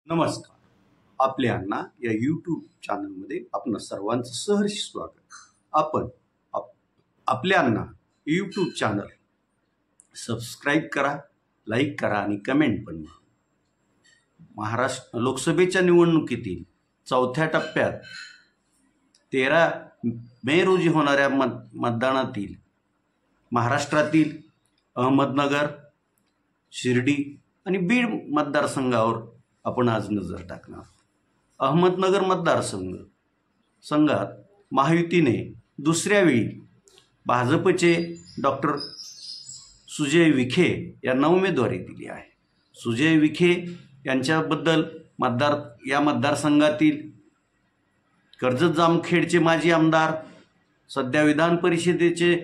नमस्कार. आपल्या अण्णा या यूट्यूब चॅनलमध्ये आपण सर्वांचं सहर्ष स्वागत. आपण आपल्या अण्णा यूट्यूब चॅनल सबस्क्राईब करा, लाईक करा आणि कमेंट पण करा. महाराष्ट्र लोकसभेच्या निवडणुकीतील चौथ्या टप्प्यात 13 मे रोजी होणाऱ्या मतदानातील महाराष्ट्रातील अहमदनगर, शिर्डी आणि बीड मतदारसंघावर आपण आज नजर टाकणार. अहमदनगर मतदारसंघात महायुतीने दुसऱ्या वेळी भाजपचे डॉक्टर सुजय विखे यांना उमेदवारी दिली आहे. सुजय विखे यांच्याबद्दल या मतदारसंघातील कर्जत जामखेडचे माजी आमदार, सध्या विधान परिषदेचे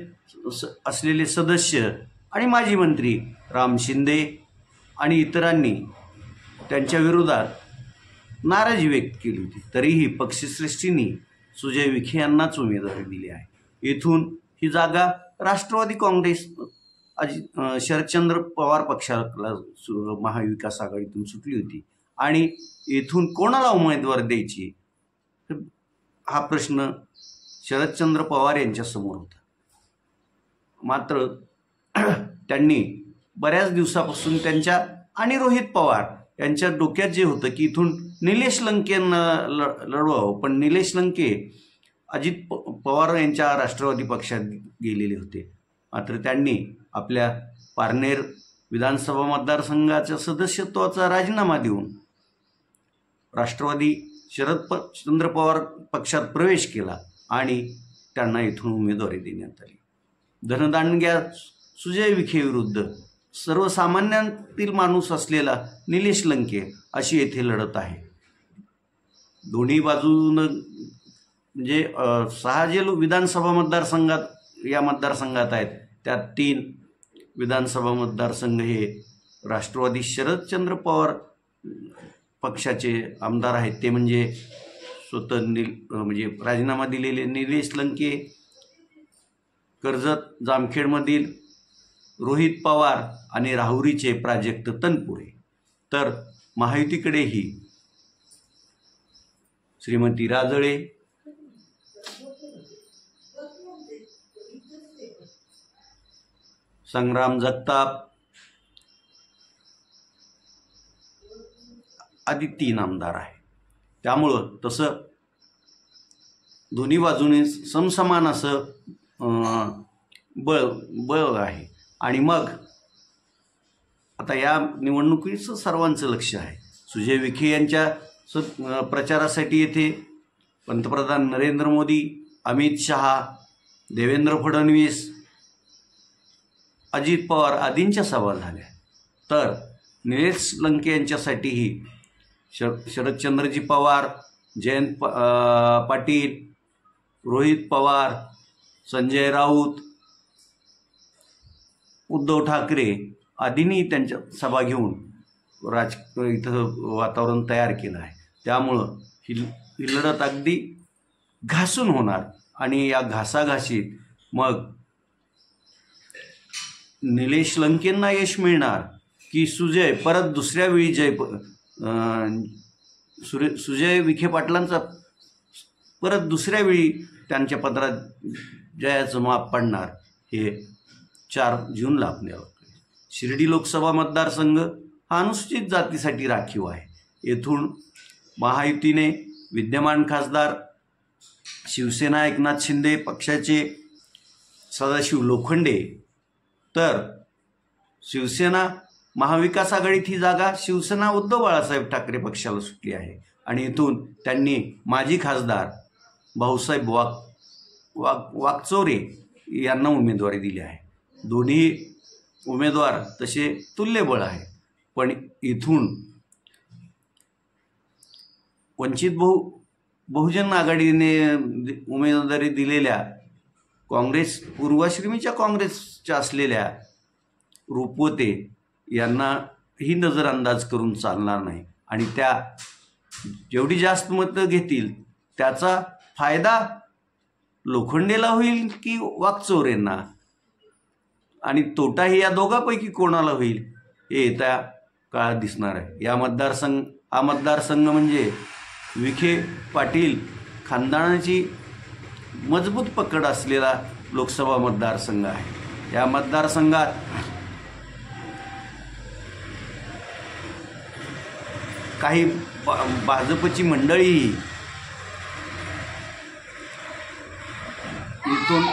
असलेले सदस्य आणि माजी मंत्री राम शिंदे आणि इतरांनी त्यांच्या विरोधात नाराजी व्यक्त केली होती. तरीही पक्षश्रेष्ठींनी सुजय विखे यांनाच उमेदवारी दिली आहे. येथून ही जागा राष्ट्रवादी काँग्रेस शरदचंद्र पवार पक्षाला महाविकास आघाडीतून सुटली होती आणि येथून कोणाला उमेदवारी द्यायची हा प्रश्न शरदचंद्र पवार यांच्यासमोर होता. मात्र त्यांनी बऱ्याच दिवसापासून त्यांच्या आणि रोहित पवार यांच्या डोक्यात जे होतं की इथून निलेश लंकेंना लढवावं, पण निलेश लंके अजित पवार यांच्या राष्ट्रवादी पक्षात गेलेले होते. मात्र त्यांनी आपल्या पारनेर विधानसभा मतदारसंघाच्या सदस्यत्वाचा राजीनामा देऊन राष्ट्रवादी शरदचंद्र पवार पक्षात प्रवेश केला आणि त्यांना इथून उमेदवारी देण्यात आली. धनदांडग्या सुजय विखे विरुद्ध सर्वसामान्यांतील माणूस असलेला निलेश लंके अशी येथे लढत आहे. दोन्ही बाजूनं म्हणजे 6 जे विधानसभा मतदारसंघात आहेत त्यात 3 विधानसभा मतदारसंघ हे राष्ट्रवादी शरदचंद्र पवार पक्षाचे आमदार आहेत. ते म्हणजे स्वतः म्हणजे राजीनामा दिलेले निलेश लंके, कर्जत जामखेडमधील रोहित पवार आणि राहुरीचे प्राजक्त तनपुरे. तर महायुतीकडेही श्रीमती राजळे, संग्राम जगताप आदी 3 आमदार आहे. त्यामुळं तसं दोन्ही बाजूने समसमान असं बळ आहे. आणि मग आता या निवडणुकीचं सर्वांचं लक्ष आहे. सुजय विखे यांच्या प्रचारासाठी येथे पंतप्रधान नरेंद्र मोदी, अमित शहा, देवेंद्र फडणवीस, अजित पवार आदींच्या सभा झाल्या. तर निलेश लंके यांच्यासाठीही शरदचंद्रजी पवार, जयंत पाटील, रोहित पवार, संजय राऊत, उद्धव ठाकरे आदींनी त्यांच्या सभा घेऊन इथं वातावरण तयार केलं आहे. त्यामुळं ही लढत अगदी घासून होणार आणि या घासाघाशीत मग निलेश लंकेंना यश मिळणार की सुजय परत दुसऱ्या वेळी सुजय विखे पाटलांचा परत दुसऱ्या वेळी त्यांच्या पदरात जयाचं माप पडणार हे 4 जूनला आपल्याला. शिर्डी लोकसभा मतदारसंघ हा अनुसूचित जातीसाठी राखीव आहे. येथून महायुतीने विद्यमान खासदार शिवसेना एकनाथ शिंदे पक्षाचे सदाशिव लोखंडे, तर शिवसेना महाविकास आघाडीत ही जागा शिवसेना उद्धव बाळासाहेब ठाकरे पक्षाला सुटली आहे आणि इथून त्यांनी माजी खासदार भाऊसाहेब वागचौरे यांना उमेदवारी दिली आहे. दोन्ही उमेदवार तसे तुल्यबळ आहे. पण इथून वंचित बहुजन आघाडीने उमेदवारी दिलेल्या काँग्रेस पूर्वाश्रमीच्या काँग्रेसच्या असलेल्या रूपवते यांना ही नजरअंदाज करून चालणार नाही आणि त्या जेवढी जास्त मतं घेतील त्याचा फायदा लोखंडेला होईल की वागचौरेंना आणि तोटाही या दोघांपैकी कोणाला होईल हे येत्या काळात दिसणार आहे. या हा मतदारसंघ म्हणजे विखे पाटील खानदानाची मजबूत पकड असलेला लोकसभा मतदारसंघ आहे। या मतदारसंघात काही भाजपची मंडळी इथून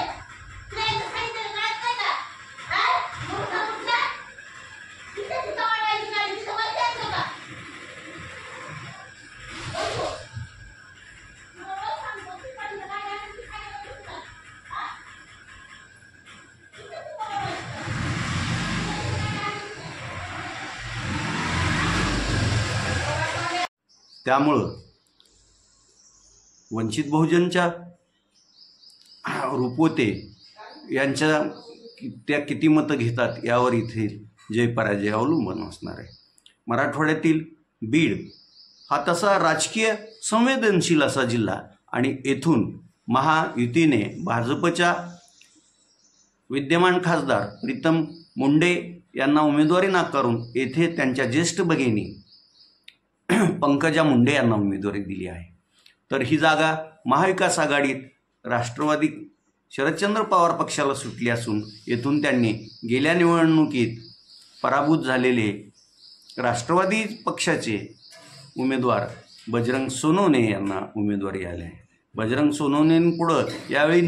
त्यामुळं वंचित बहुजनच्या रुपवते यांच्या त्या किती मतं घेतात यावर इथे जय पराजय अवलंबून असणार आहे। मराठवाड्यातील बीड हा तसा राजकीय संवेदनशील असा जिल्हा आणि येथून महायुतीने भाजपच्या विद्यमान खासदार प्रीतम मुंडे यांना उमेदवारी नाकारून येथे त्यांच्या ज्येष्ठ भगिनी पंकजा मुंडे यांना उमेदवारी दिली आहे। तर ही जागा महाविकास आघाडीत राष्ट्रवादी शरदचंद्र पवार पक्षाला सुटली असून येथून त्यांनी गेल्या निवडणुकीत पराभूत झालेले राष्ट्रवादी पक्षाचे उमेदवार बजरंग सोनवणे यांना उमेदवारी आली आहे। बजरंग सोनवणेंपुढं यावेळी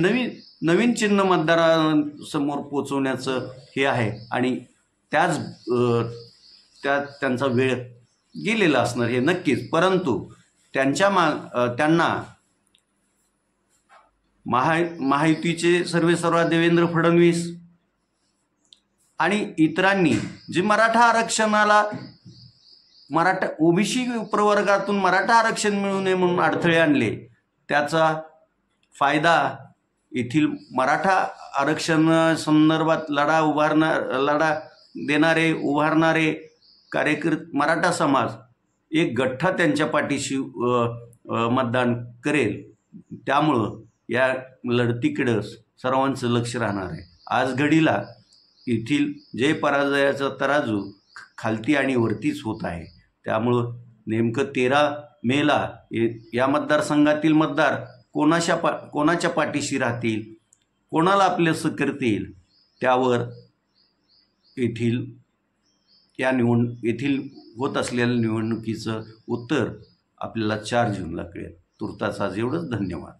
नवीन चिन्ह मतदारांसमोर पोचवण्याचं हे आहे आणि त्यात त्यांचा वेळ गेलेला असणार हे नक्कीच, परंतु त्यांना महायुतीचे सर्वेसर्वा देवेंद्र फडणवीस आणि इतरांनी जे मराठा ओबीसी प्रवर्गातून मराठा आरक्षण मिळू नये म्हणून अडथळे आणले, त्याचा फायदा येथील मराठा आरक्षण संदर्भात लढा उभारणारे कार्यकर्ते मराठा समाज एक गठ्ठा त्यांच्या पाठीशी मतदान करेल। त्यामुळं या लढतीकडं सर्वांचं लक्ष राहणार आहे। आज घडीला येथील जय पराजयाचा तराजू खालती आणि वरतीच होत आहे। त्यामुळं नेमकं 13 मेला या मतदारसंघातील मतदार कोणाच्या पाठीशी राहतील, कोणाला आपलेसं करतील, त्यावर येथील होत असलेल्या निवडणुकीचं उत्तर आपल्याला 4 जूनला कळेल। तुर्तास आज एवढंच। धन्यवाद।